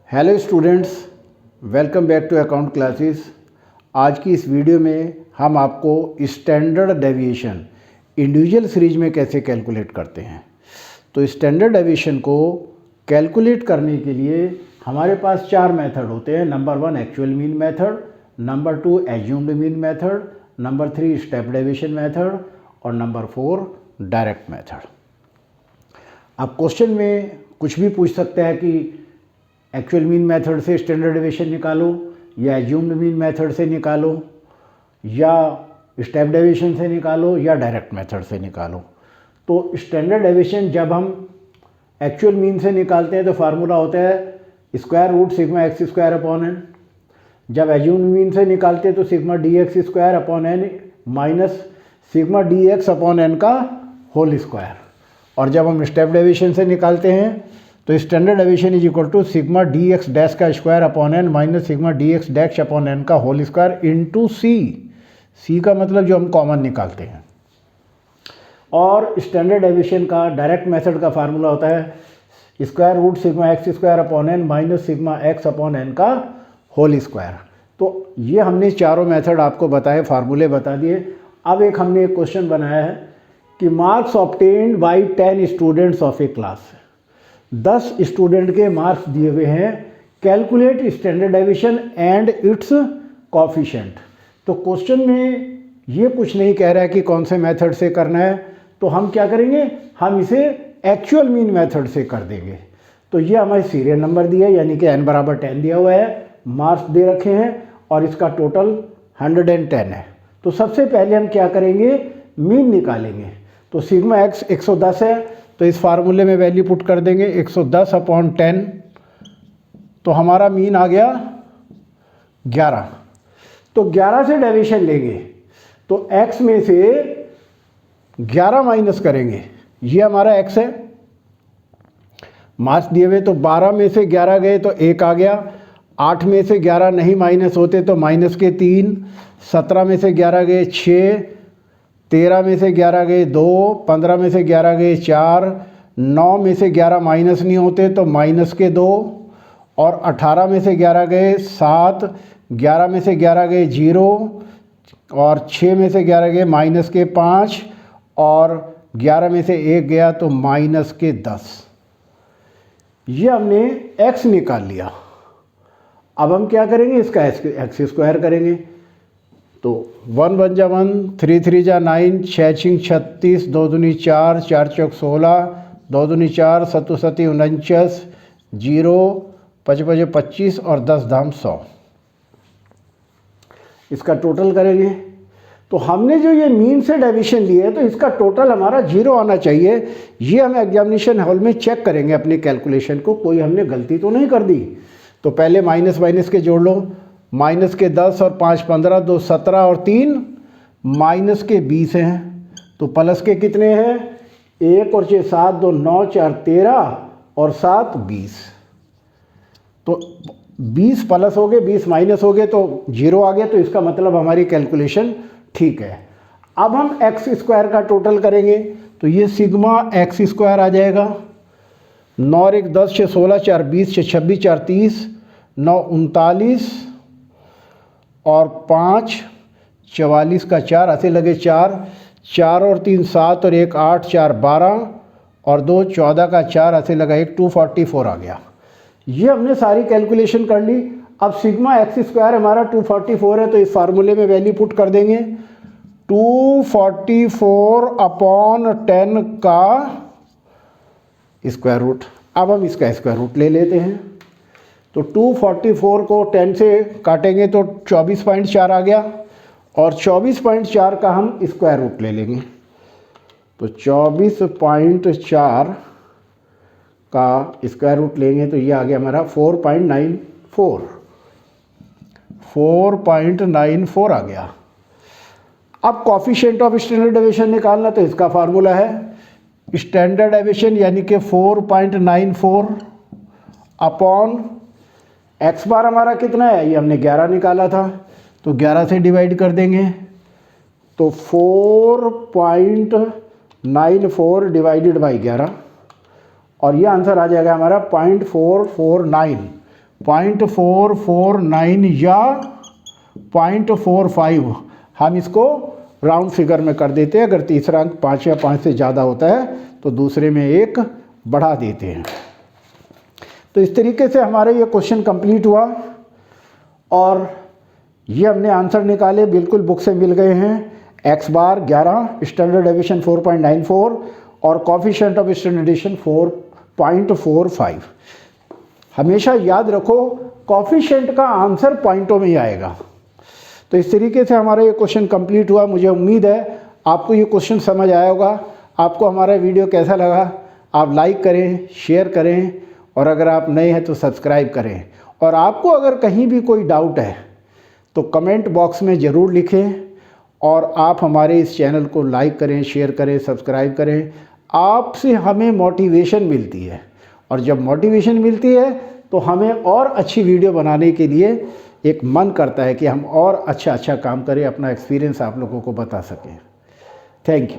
Hello students, welcome back to account classes. आज की इस वीडियो में हम आपको स्टैंडर्ड डेविएशन इंडिविजुअल सीरीज में कैसे कैलकुलेट करते हैं। तो स्टैंडर्ड डेविएशन को कैलकुलेट करने के लिए हमारे पास चार मेथड होते हैं। Number 1 actual mean method, number 2 assumed mean method, number 3 step deviation method और नंबर 4 डायरेक्ट मेथड। अब क्वेश्चन में कुछ भी पूछ सकता है कि एक्चुअल मीन मेथड से स्टैंडर्ड डेविएशन निकालो या एज्यूम्ड मीन मेथड से निकालो या स्टेप डेविएशन से निकालो या डायरेक्ट मेथड से निकालो। तो स्टैंडर्ड डेविएशन जब हम एक्चुअल मीन से निकालते हैं तो फार्मूला होता है square root sigma x square upon N. जब एज्यूम्ड मीन से निकालते हैं तो sigma D x square upon n minus sigma D x upon n का होल स्क्वायर। और जब हम स्टेप डेविएशन से निकालते हैं तो standard deviation is equal to sigma D x dash का square upon n minus sigma D x dash upon n का होल स्क्वायर इंटू सी। सी का मतलब जो हम कॉमन निकालते हैं। और स्टैंडर्ड डेविएशन का डायरेक्ट मेथड का फार्मूला होता है square root sigma x square upon n minus sigma x upon n का होल स्क्वायर। तो ये हमने चारों मेथड आपको बताए, फार्मूले बता दिए। अब एक हमने एक क्वेश्चन बनाया है कि marks obtained by 10 students of A class. 10 student के मार्क्स दिए हुए हैं। Calculate standard deviation and it's coefficient. तो क्वेश्चन में ये कुछ नहीं कह रहा है कि कौन से मेथड से करना है, तो हम क्या करेंगे, हम इसे एक्चुअल मीन मेथड से कर देंगे। तो ये हमारे सीरियल नंबर दिया है, यानी कि n बराबर 10 दिया हुआ है, मार्क्स दे रखे हैं और इसका टोटल 110 है। तो सबसे पहले हम क्या करेंगे, मीन निकालेंगे। तो सिग्मा एक्स 110 है, तो इस फार्मूले में वैल्यू पुट कर देंगे 110 अपॉन 10। तो हमारा मीन आ गया 11। तो 11 से डेविएशन लेंगे तो x में से 11 माइनस करेंगे, ये हमारा x है। मार्क्स दिए हुए तो 12 में से 11 गए तो 1 आ गया। 8 में से 11 नहीं माइनस होते तो माइनस के 3। 17 में से 11 गए 6। 13 में से 11 गए 2। 15 में से 11 गए 4। 9 में से 11 माइनस नहीं होते तो माइनस के 2। और 18 में से 11 गए 7। 11 में से 11 गए 0 और 6 में से 11 गए माइनस के 5 और 11 में से 1 गया तो माइनस के 10। ये हमने x निकाल लिया। अब हम क्या करेंगे, इसका एक्स स्क्वायर करेंगे। तो 1 1 जा 1, 3 3 जा 9, 6 6 36, 2 दूनी 4, 4 चौक 16, 2 दूनी 4, 7 7 49, 0 5 5 25 और 10 धाम 100। इसका टोटल करेंगे तो हमने जो ये मीन से डेविएशन लिए है तो इसका टोटल हमारा 0 आना चाहिए। ये हम एग्जामिनेशन हॉल में चेक करेंगे अपने कैलकुलेशन को, कोई हमने गलती तो नहीं कर दी। तो पहले माइनस माइनस के जोड़ लो, माइनस के 10 और 5 15, 2 17 और 3 माइनस के 20 हैं। तो प्लस के कितने हैं, 1 और 6 7, 2 9 4 13 और 7 20। तो 20 प्लस हो गए, 20 माइनस हो गए तो 0 आ गया। तो इसका मतलब हमारी कैलकुलेशन ठीक है। अब हम एक्स स्क्वायर का टोटल करेंगे तो ये सिग्मा एक्स स्क्वायर आ जाएगा। 9 और 1 10, 6 16, 4 20, 6 26, 4 30, 9 39 और 5 44 का 4 ऐसे लगे 4, 4 और 3 7 और 1 8, 4 12 और 2 14 का 4 ऐसे लगा 1 244 आ गया। ये हमने सारी कैलकुलेशन कर ली। अब सिग्मा एक्स स्क्वायर हमारा 244 है तो इस फार्मूले में वैल्यू पुट कर देंगे 244 अपॉन 10 का स्क्वायर रूट। अब हम इसका स्क्वायर रूट ले लेते हैं। तो 244 को 10 से काटेंगे तो 24.4 आ गया और 24.4 का हम स्क्वायर रूट ले लेंगे। तो 24.4 का स्क्वायर रूट लेंगे तो ये आ गया हमारा 4.94 आ गया। अब कोएफिशिएंट ऑफ स्टैंडर्ड डेविएशन निकालना, तो इसका फार्मूला है स्टैंडर्ड डेविएशन यानी कि 4.94 अपॉन एक्स बार हमारा कितना है, ये हमने 11 निकाला था तो 11 से डिवाइड कर देंगे। तो 4.94 डिवाइडेड बाई 11 और ये आंसर आ जाएगा हमारा 0.449। 0.449 या 0.45 हम इसको राउंड फिगर में कर देते हैं। अगर तीसरा अंक 5 या 5 से ज़्यादा होता है तो दूसरे में 1 बढ़ा देते हैं। तो इस तरीके से हमारा ये क्वेश्चन कंप्लीट हुआ और ये हमने आंसर निकाले, बिल्कुल बुक से मिल गए हैं। x बार 11, स्टैंडर्ड डेविएशन 4.94 और कोफिशिएंट ऑफ स्टैंडर्डाइजेशन 4.45। हमेशा याद रखो कोफिशिएंट का आंसर पॉइंटों में ही आएगा। तो इस तरीके से हमारा ये क्वेश्चन कंप्लीट हुआ। मुझे उम्मीद है आपको ये क्वेश्चन समझ आया होगा। आपको हमारा वीडियो कैसा लगा आप लाइक करें, शेयर करें और अगर आप नए हैं तो सब्सक्राइब करें। और आपको अगर कहीं भी कोई डाउट है तो कमेंट बॉक्स में ज़रूर लिखें और आप हमारे इस चैनल को लाइक करें, शेयर करें, सब्सक्राइब करें। आपसे हमें मोटिवेशन मिलती है और जब मोटिवेशन मिलती है तो हमें और अच्छी वीडियो बनाने के लिए एक मन करता है कि हम और अच्छा काम करें, अपना एक्सपीरियंस आप लोगों को बता सकें। Thank you.